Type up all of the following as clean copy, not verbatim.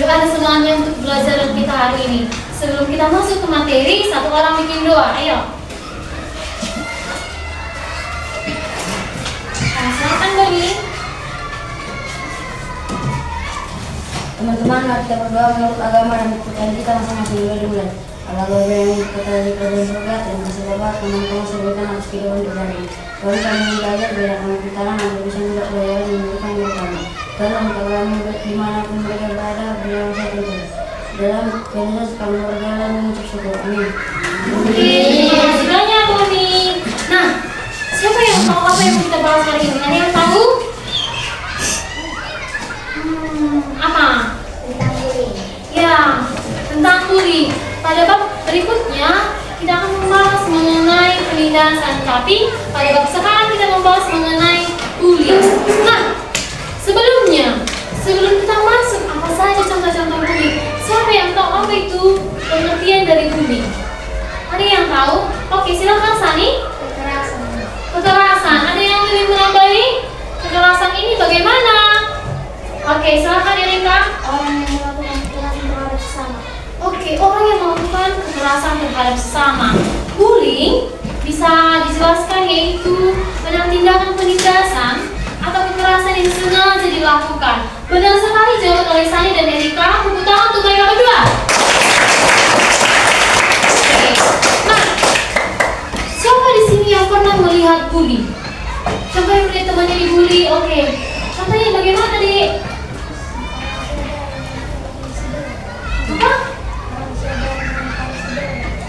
ada semuanya untuk belajar kita hari ini. Sebelum kita masuk ke materi, satu orang bikin doa. Ayo. Silakan Bani. Teman-teman, mari kita berdoa menurut agama dan kepercayaan kita masing-masing mulai. Allah yang kita di kerajaan surga, terima kasih Bapak, teman-teman sebutkan atas kehidupan kita ini. Lalu kami belajar banyak kami kita dan bisa juga belajar dan memberikan kepada kami. Tolong kami dimanapun mereka berada, berilah saya itu. Dalam kehidupan kami berjalan mengucap syukur. Amin. Terima kasih banyak Bani. Nah, siapa yang tahu apa yang kita bahas hari ini? Ada yang tahu? Apa? Tentang bullying. Ya, tentang bullying. Pada bab berikutnya kita akan membahas mengenai penindasan, tapi pada bab sekarang kita membahas mengenai bullying. Nah, sebelum kita masuk apa saja contoh-contoh bullying, siapa yang tahu apa itu pengertian dari bullying? Ada yang tahu? Oke, silakan Sani. Kekerasan. Ada yang lebih menambahi? Kekerasan ini bagaimana? Oke, silakan Erika. Orang yang melakukan kekerasan terhadap sesama. Oke, orang yang melakukan kekerasan terhadap sesama. Bullying bisa dijelaskan yaitu tindakan penindasan atau kekerasan yang sengaja dilakukan. Benar sekali jawaban oleh Sani dan Erika. Tepuk tangan untuk mereka berdua. Oke. Nah, siapa di sini yang pernah melihat bully? Coba yang melihat temannya dibully. Oke. Contohnya bagaimana, Dek? Apa?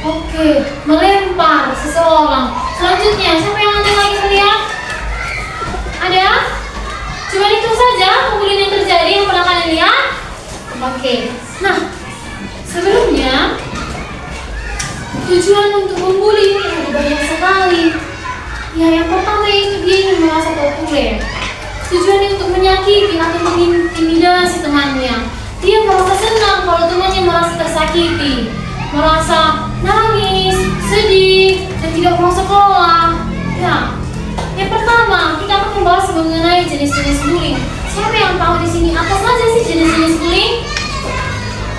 Oke, melempar seseorang. Selanjutnya, siapa yang nanti lagi melihat? Ada? Cuma itu saja pembulian yang terjadi yang pernah kalian lihat? Oke, nah sebelumnya tujuan untuk membuli ini ada banyak sekali. Ya, yang pertama itu dia ingin merasa populer. Tujuannya untuk menyakiti atau mengintimidasi temannya. Dia merasa senang kalau temannya merasa tersakiti, merasa nangis, sedih, dan tidak mau sekolah. Ya, yang pertama kita akan membahas mengenai jenis-jenis bullying. Siapa yang tahu di sini apa saja sih jenis-jenis bullying?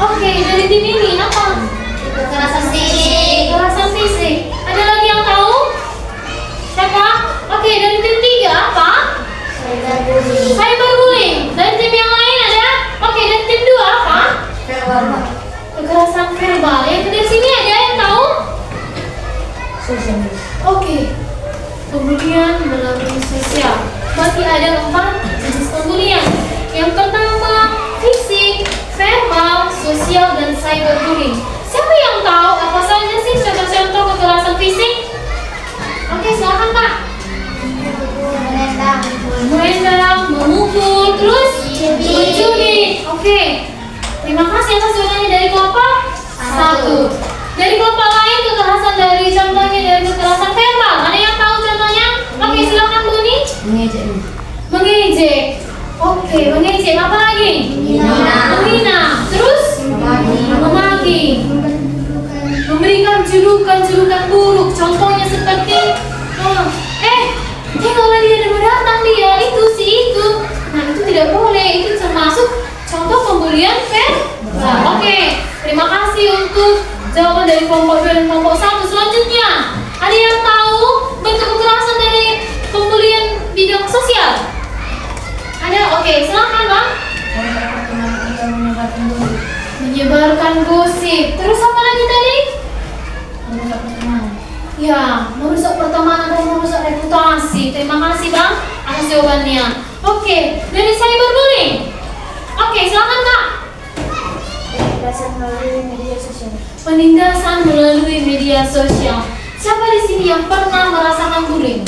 Oke, dari tim ini apa? Kekerasan fisik. Kekerasan fisik. Ada lagi yang tahu? Siapa? Oke, dari tim 3 apa? Cyberbullying. Cyberbullying. Dari tim yang lain ada? Oke, dari tim 2 apa? Verbal. Kekerasan verbal. Yang dari sini ada yang tahu? Sosial. Oke. Pembulian melalui sosial. Masih ada 4 jenis pembulian. Yang pertama, fisik, verbal, sosial, dan cyberbullying. Siapa yang tahu apa saja sih contoh-contoh kekerasan fisik? Oke, silakan Kak. Menendang, memukul, terus mencuri. Oke. Terima kasih atas jawabannya dari kelompok 1. Dari kelompok lain kekerasan dari contohnya dari kekerasan verbal. Ada yang tahu contohnya? Oke, silakan Buni. Mengejek. Mengejek. Oke, mengejek. Apa lagi? Menghina. Terus? Memaki. Memberikan julukan buruk. Contohnya seperti kalau dia ada datang dia itu si itu. Nah, itu tidak boleh. Itu termasuk contoh pembulian verbal. Oke, terima kasih untuk jawaban dari kelompok 2 dan kelompok 1. Selanjutnya, ada yang tahu bentuk kekerasan dari pembulian bidang sosial? Ada? Oke, silakan Bang. Menyebarkan gosip. Terus apa lagi tadi? Ya, merusak pertemanan dan merusak reputasi. Terima kasih Bang atas jawabannya. Oke, dari cyberbullying. Oke, silakan Kak. Penindasan melalui media sosial. Penindasan melalui media sosial. Siapa di sini yang pernah merasakan bullying?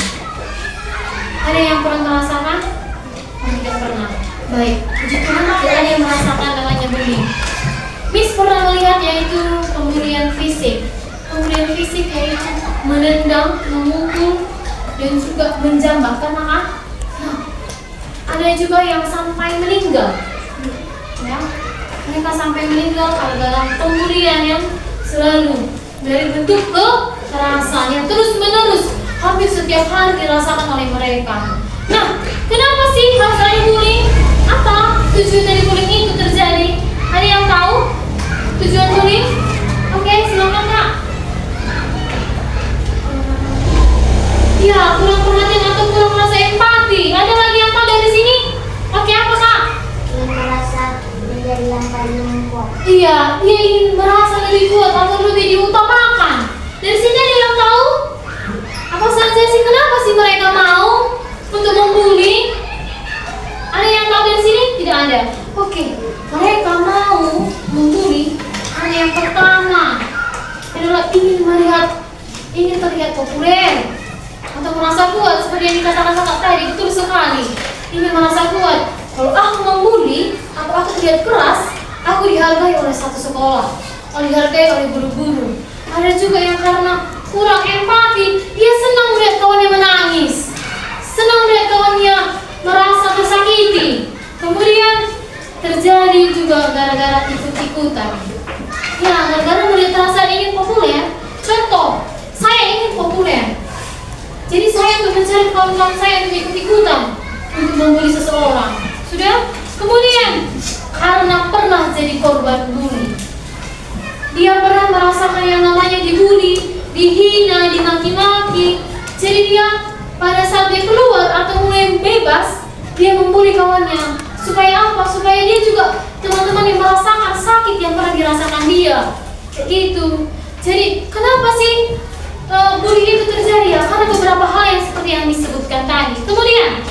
Ada yang pernah merasakan? Tidak pernah. Baik, puji Tuhan tidak ada yang merasakan namanya bullying. Miss pernah melihat yaitu pembulian fisik. Pembulian fisik yaitu menendang, memukul, dan juga menjambak. Nah, ada juga yang sampai meninggal. Ya, mereka sampai meninggal karena dalam pembulian yang selalu dari bentuk kekerasan yang terus menerus hampir setiap hari dirasakan oleh mereka. Nah, kenapa sih harus ada bullying? Apa tujuan dari bullying itu terjadi? Ada yang tujuan bullying? Oke, silakan Kak. Ya, kurang perhatian atau kurang merasa empati. Ada lagi yang Kak dari sini? Oke, apa Kak? Ingin merasa menjadi yang paling membuat. Iya, dia ingin merasa lebih kuat atau lebih diutamakan. Dari sini ada yang tahu? Apa saja sih, kenapa sih mereka mau untuk membuli? Ada yang tahu dari sini? Tidak ada. Oke, mereka mau membuli karena yang pertama adalah ingin terlihat populer atau merasa kuat seperti yang dikatakan kakak tadi, betul sekali. Ingin merasa kuat. Kalau aku membuli atau aku terlihat keras, aku dihargai oleh satu sekolah, dihargai oleh guru-guru. Ada juga yang karena kurang empati, dia senang melihat kawannya menangis, senang melihat kawannya merasa tersakiti. Kemudian terjadi juga gara-gara ikut-ikutan. Ya, gara-gara melihat rasa ingin populer. Contoh, saya ingin populer, jadi saya untuk mencari kawan-kawan saya untuk ikut-ikutan untuk membuli seseorang. Sudah? Kemudian karena pernah jadi korban bully, dia pernah merasakan yang namanya dibully, dihina, dimaki-maki. Jadi dia pada saat dia keluar atau mulai bebas, dia membuli kawannya. Supaya apa? Supaya dia juga teman-teman yang merasakan sakit yang pernah dirasakan dia. Kayak gitu. Jadi kenapa sih bully itu terjadi ya? Karena beberapa hal yang seperti yang disebutkan tadi. Kemudian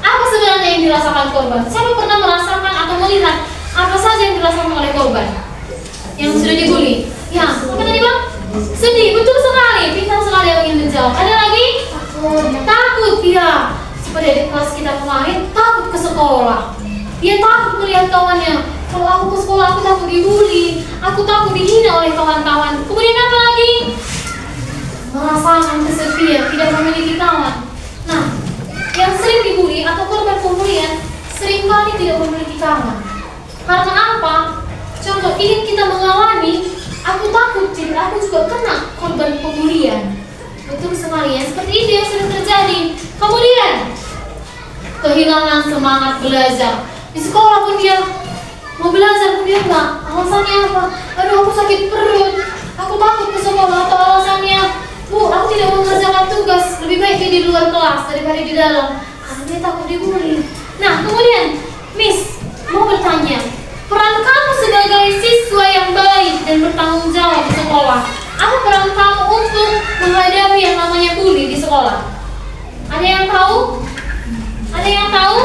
apa sebenarnya yang dirasakan korban? Siapa pernah merasakan atau melihat apa saja yang dirasakan oleh korban yang sudah dibully? Ya, apa tadi Bang? Sedih, betul sekali. Pintar sekali yang ingin menjawab. Ada lagi? Takut, ya. Seperti di kelas kita kemarin, takut ke sekolah. Dia takut melihat kawannya. Kalau aku ke sekolah, aku takut dibully, aku takut dihina oleh kawan-kawan. Kemudian apa lagi? Merasakan kesepian, tidak memiliki kawan. Nah, yang sering dibully atau korban pembulian seringkali tidak memiliki kawan. Karena apa? Contoh, ingin kita mengalami, aku takut jadi aku juga kena korban pembulian. Betul sekali ya, seperti itu yang sering terjadi. Kemudian kehilangan semangat belajar. Di sekolah pun dia mau belajar pun dia enggak. Alasannya apa? Aduh, aku sakit perut, aku takut ke sekolah. Atau alasannya, Bu, aku tidak mengerjakan tugas, lebih baik dia di luar kelas daripada di dalam, karena dia takut dibully. Nah, kemudian Miss mau bertanya, peran kamu sebagai siswa yang baik dan bertanggung jawab di sekolah, apa peran kamu untuk menghadapi yang namanya bully di sekolah? Ada yang tahu? Ada yang tahu?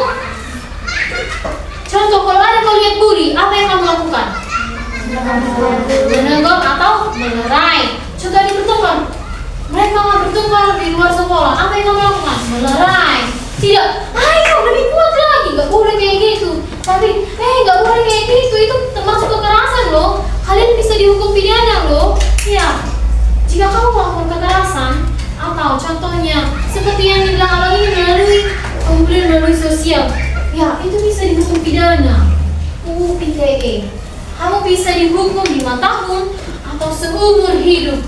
Contoh, kalau ada kau lihat bully, apa yang kamu lakukan? Menegur atau melerai. Contoh di bertengkar, mereka bertengkar di luar sekolah, apa yang kamu lakukan? Melerai. Tidak, ayo lebih kuat lagi, gak boleh kayak gitu. Tapi, gak boleh kayak gitu, itu termasuk kekerasan loh. Kalian bisa dihukum pidana loh. Ya, jika kamu melakukan kekerasan, atau contohnya seperti yang dibilang abang ini melalui pembulian melalui sosial, ya itu bisa dihukum pidana. UU ITE. Kamu bisa dihukum 5 tahun atau seumur hidup.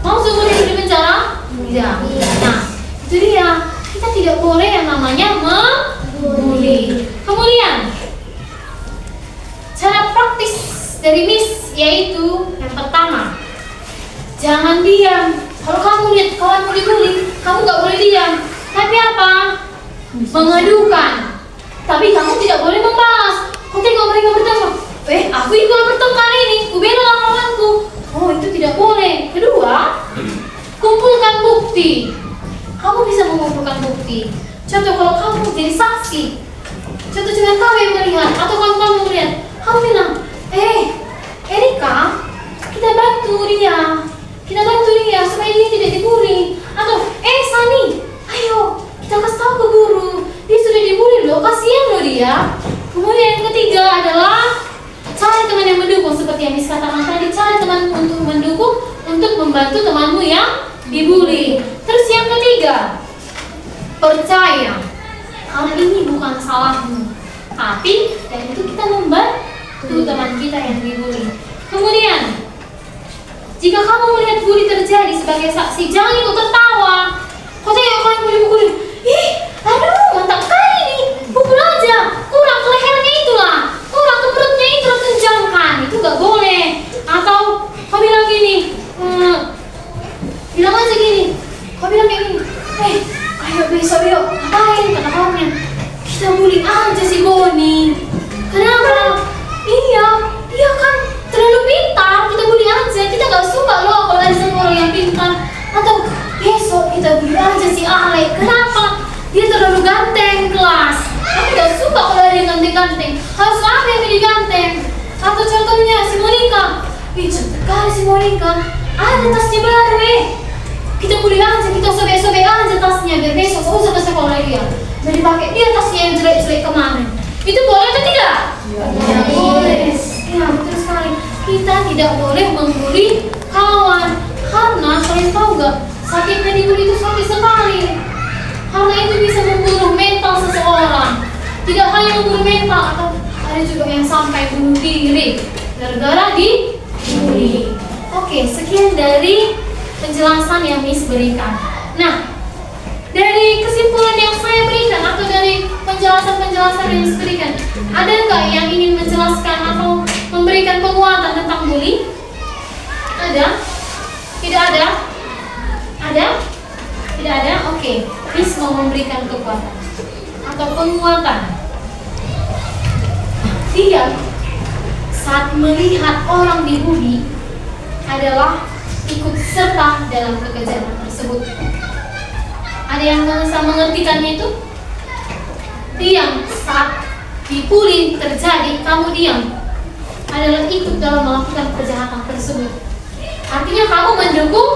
Mau seumur hidup di penjara? Tidak. Nah, itu dia. Kita tidak boleh yang namanya membuli. Kemudian cara praktis dari Miss yaitu yang pertama, jangan diam. Kalau kamu lihat kawanmu dibully, kamu gak boleh diam. Tapi apa? Mengadukan. Tapi kamu tidak boleh membalas. Kau tengok mereka bertengkar. Aku ikut bertengkar ini, ku bela kawanku. Oh, itu tidak boleh. Kedua, kumpulkan bukti. Kamu bisa mengumpulkan bukti. Contoh, kalau kamu jadi saksi, contoh dengan kamu yang melihat atau kamu melihat, kamu bilang, Erika, kita bantu dia supaya dia tidak dibully. Atau, Sani, ayo kita kasih tahu ke guru, dia sudah dibully loh, kasihan loh dia. Kemudian yang ketiga adalah cari teman yang mendukung, seperti yang dikatakan tadi, cari teman untuk mendukung, untuk membantu temanmu yang dibully. Terus yang ketiga, percaya karena ini bukan salahmu, tapi dan itu kita membantu teman kita yang dibully. Kemudian, jika kamu melihat bully terjadi sebagai saksi, jangan ikut tertawa. Kau tengok kawan bully-bully, aduh mantap kali nih, pukul aja, kurang ke lehernya itulah, kurang ke perutnya itu, tunjangkan. Itu gak boleh. Ih, cantik kali si Monica. Ada tasnya baru Kita kuliah aja, kita sobek-sobek aja tasnya biar besok gak usah ke sekolah dia. Biar dipakai dia tasnya yang jelek-jelek kemarin. Itu boleh atau tidak? Ya, boleh. Ya, betul sekali. Kita tidak boleh membuli kawan. Karena kalian tahu gak, sakitnya dibully itu sakit sekali. Karena itu bisa membunuh mental seseorang. Tidak hanya membunuh mental, atau ada juga yang sampai bunuh diri gara-gara dibully. Oke, sekian dari penjelasan yang Miss berikan. Nah, dari kesimpulan yang saya berikan atau dari penjelasan-penjelasan yang Miss berikan, ada nggak yang ingin menjelaskan atau memberikan penguatan tentang bully? Ada? Tidak ada? Ada? Tidak ada? Oke, Miss mau memberikan kekuatan atau penguatan. Dia saat melihat orang dibully adalah ikut serta dalam kekejahatan tersebut. Ada yang bisa mengertikannya itu? Diam saat dibully terjadi, kamu diam adalah ikut dalam melakukan kejahatan tersebut. Artinya kamu mendukung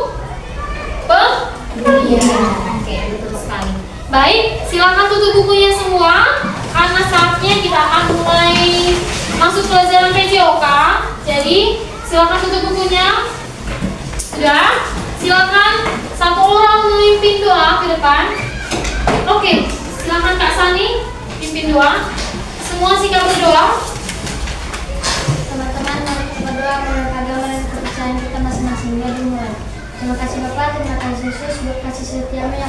pembulian. Oke, betul sekali. Baik, silakan tutup bukunya semua karena saatnya kita akan mulai masuk pelajaran PJOK. Jadi silakan tutup bukunya. Sudah, silakan satu orang memimpin doa ke depan. Oke, silakan Kak Sani pimpin doa. Semua sikap berdoa. Teman-teman, mari kita berdoa menurut agama dan kepercayaan kita masing-masing. Dimulai. Terima kasih Bapak, terima kasih Yesus buat kasih setiamu yang